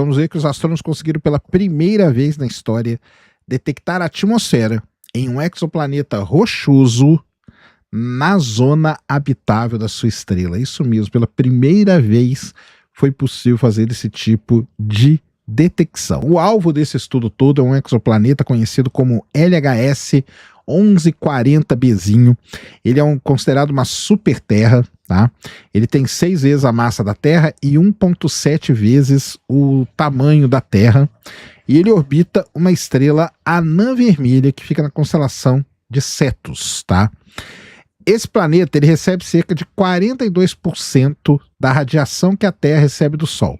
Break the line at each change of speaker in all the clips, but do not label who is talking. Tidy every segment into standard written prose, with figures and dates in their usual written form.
Vamos ver que os astrônomos conseguiram pela primeira vez na história detectar a atmosfera em um exoplaneta rochoso na zona habitável da sua estrela. Isso mesmo, pela primeira vez foi possível fazer esse tipo de detecção. O alvo desse estudo todo é um exoplaneta conhecido como LHS 1140bzinho. Ele é considerado uma super terra, tá? Ele tem 6 vezes a massa da Terra e 1,7 vezes o tamanho da Terra. E ele orbita uma estrela anã vermelha que fica na constelação de Cetus, tá? Esse planeta ele recebe cerca de 42% da radiação que a Terra recebe do Sol,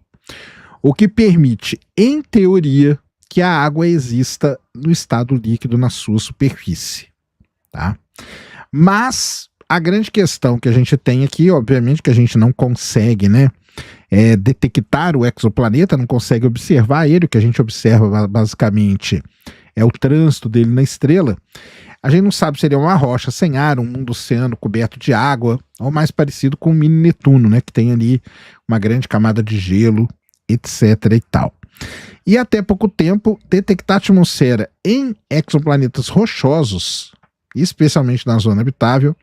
o que permite, em teoria, que a água exista no estado líquido na sua superfície, tá? Mas a grande questão que a gente tem aqui, obviamente que a gente não consegue, né, detectar o exoplaneta, não consegue observar ele, o que a gente observa basicamente é o trânsito dele na estrela. A gente não sabe se ele é uma rocha sem ar, um mundo oceano coberto de água, ou mais parecido com o mini Netuno, né, que tem ali uma grande camada de gelo, etc. e tal. E até pouco tempo, detectar a atmosfera em exoplanetas rochosos, especialmente na zona habitável,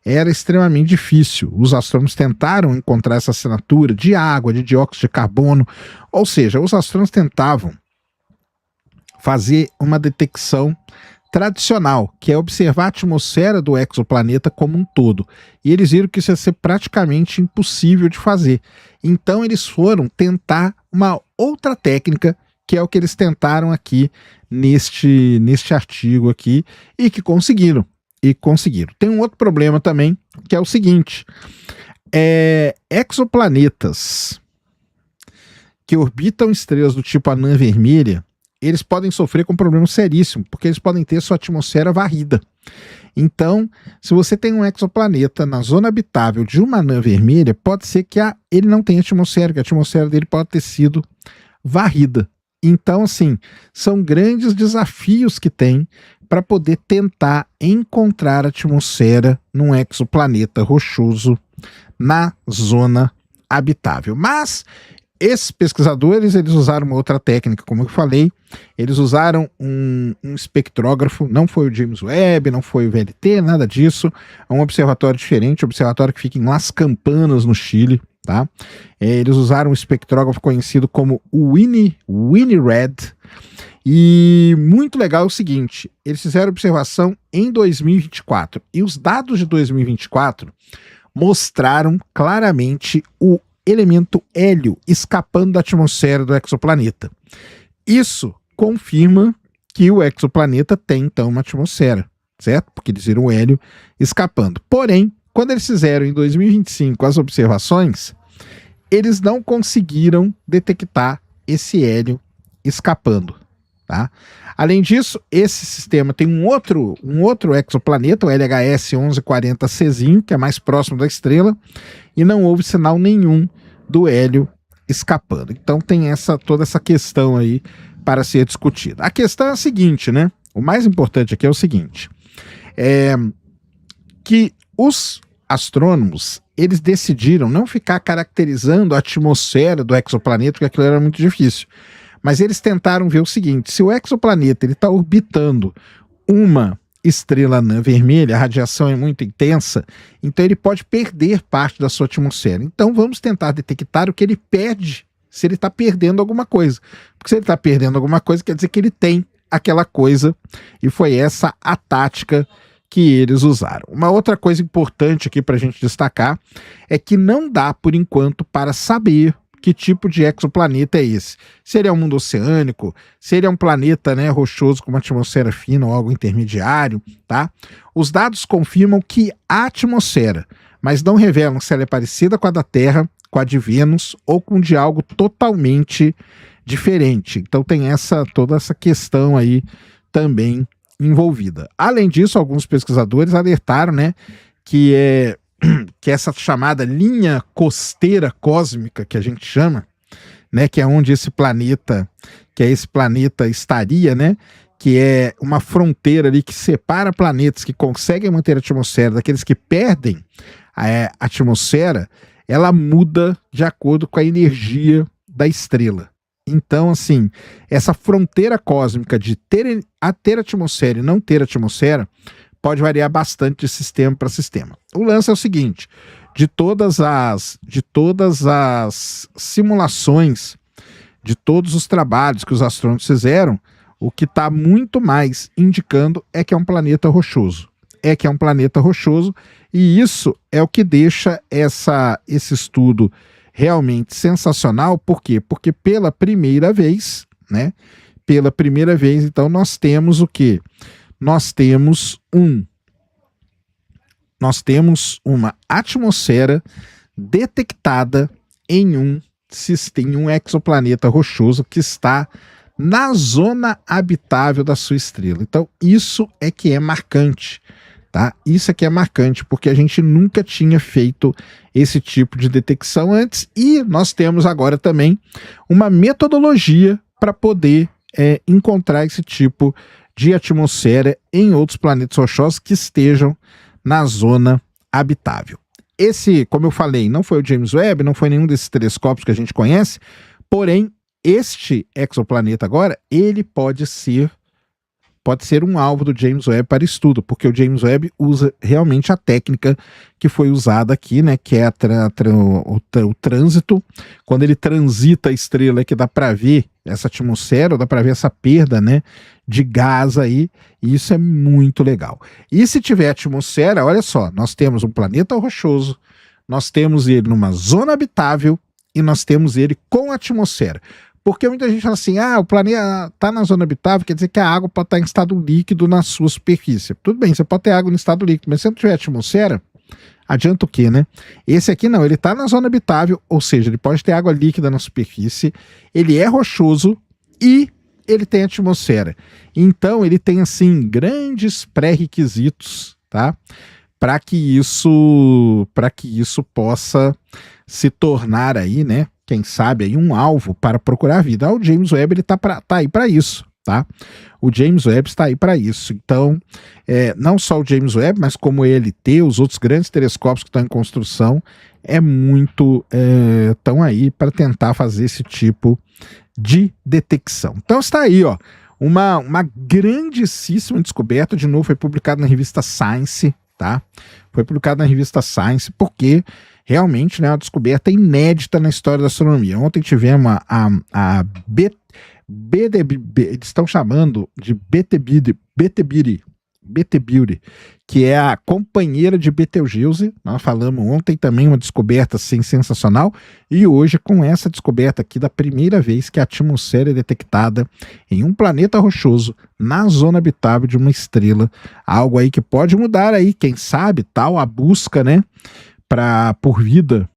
era extremamente difícil. Os astrônomos tentaram encontrar essa assinatura de água, de dióxido de carbono, ou seja, os astrônomos tentavam fazer uma detecção tradicional, que é observar a atmosfera do exoplaneta como um todo. E eles viram que isso ia ser praticamente impossível de fazer. Então eles foram tentar uma outra técnica, que é o que eles tentaram aqui neste artigo aqui, e que conseguiram. Tem um outro problema também, que é o seguinte: exoplanetas que orbitam estrelas do tipo anã vermelha, eles podem sofrer com um problema seríssimo, porque eles podem ter sua atmosfera varrida. Então, se você tem um exoplaneta na zona habitável de uma anã vermelha, pode ser que ele não tenha atmosfera, que a atmosfera dele pode ter sido varrida. Então, assim, são grandes desafios que tem para poder tentar encontrar atmosfera num exoplaneta rochoso na zona habitável. Mas esses pesquisadores, eles usaram uma outra técnica, como eu falei. Eles usaram um espectrógrafo, não foi o James Webb, não foi o VLT, nada disso. É um observatório diferente, um observatório que fica em Las Campanas, no Chile, tá? Eles usaram um espectrógrafo conhecido como o WINI-RAD. E muito legal é o seguinte: eles fizeram observação em 2024, e os dados de 2024 mostraram claramente o elemento hélio escapando da atmosfera do exoplaneta. Isso confirma que o exoplaneta tem, então, uma atmosfera, certo? Porque eles viram o hélio escapando. Porém, quando eles fizeram em 2025 as observações, eles não conseguiram detectar esse hélio escapando, tá? Além disso, esse sistema tem um outro exoplaneta, o LHS 1140czinho, que é mais próximo da estrela, e não houve sinal nenhum do hélio escapando. Então tem toda essa questão aí para ser discutida. A questão é a seguinte, né? O mais importante aqui é o seguinte: que os astrônomos, eles decidiram não ficar caracterizando a atmosfera do exoplaneta, porque aquilo era muito difícil. Mas eles tentaram ver o seguinte: se o exoplaneta está orbitando uma estrela anã vermelha, a radiação é muito intensa, então ele pode perder parte da sua atmosfera. Então vamos tentar detectar o que ele perde, se ele está perdendo alguma coisa. Porque se ele está perdendo alguma coisa, quer dizer que ele tem aquela coisa, e foi essa a tática que eles usaram. Uma outra coisa importante aqui para a gente destacar é que não dá, por enquanto, para saber que tipo de exoplaneta é esse. Se ele é um mundo oceânico, se ele é um planeta, né, rochoso com uma atmosfera fina ou algo intermediário, tá? Os dados confirmam que há atmosfera, mas não revelam se ela é parecida com a da Terra, com a de Vênus ou com de algo totalmente diferente. Então tem toda essa questão aí também envolvida. Além disso, alguns pesquisadores alertaram, né, que essa chamada linha costeira cósmica, que a gente chama, né, que é onde esse planeta estaria, né, que é uma fronteira ali que separa planetas que conseguem manter a atmosfera daqueles que perdem a atmosfera, ela muda de acordo com a energia da estrela, Então, assim, essa fronteira cósmica de ter atmosfera e não ter atmosfera pode variar bastante de sistema para sistema. O lance é o seguinte: de todas as simulações, de todos os trabalhos que os astrônomos fizeram, o que está muito mais indicando é que é um planeta rochoso. E isso é o que deixa esse estudo realmente sensacional. Por quê? Porque pela primeira vez, né? Pela primeira vez, então, nós temos o quê? Nós temos uma atmosfera detectada em um exoplaneta rochoso que está na zona habitável da sua estrela. Então, isso é que é marcante, tá? Isso é que é marcante, porque a gente nunca tinha feito esse tipo de detecção antes, e nós temos agora também uma metodologia para poder encontrar esse tipo de atmosfera em outros planetas rochosos que estejam na zona habitável. Esse, como eu falei, não foi o James Webb, não foi nenhum desses telescópios que a gente conhece, porém, este exoplaneta agora, ele pode ser um alvo do James Webb para estudo, porque o James Webb usa realmente a técnica que foi usada aqui, né, que é o trânsito. Quando ele transita a estrela, que dá para ver essa atmosfera, dá para ver essa perda, né, de gás aí, e isso é muito legal. E se tiver atmosfera, olha só, nós temos um planeta rochoso, nós temos ele numa zona habitável e nós temos ele com atmosfera. Porque muita gente fala assim, o planeta está na zona habitável, quer dizer que a água pode estar em estado líquido na sua superfície. Tudo bem, você pode ter água em estado líquido, mas se não tiver atmosfera, adianta o quê, né? Esse aqui não, ele está na zona habitável, ou seja, ele pode ter água líquida na superfície, ele é rochoso e ele tem atmosfera. Então, ele tem, assim, grandes pré-requisitos, tá? Para que isso possa se tornar aí, né? Quem sabe aí um alvo para procurar vida. O James Webb, ele tá aí para isso, tá? O James Webb está aí para isso. Então, não só o James Webb, mas como o ELT, os outros grandes telescópios que estão em construção, estão aí para tentar fazer esse tipo de detecção. Então está aí, ó, uma grandíssima descoberta. De novo, foi publicado na revista Science, tá? Foi publicado na revista Science porque realmente, né, uma descoberta inédita na história da astronomia. Ontem tivemos eles estão chamando de Betelgeuse, que é a companheira de Betelgeuse. Nós falamos ontem também uma descoberta assim, sensacional, e hoje com essa descoberta aqui da primeira vez que a atmosfera é detectada em um planeta rochoso na zona habitável de uma estrela, algo aí que pode mudar aí, quem sabe, tal, a busca, né, por vida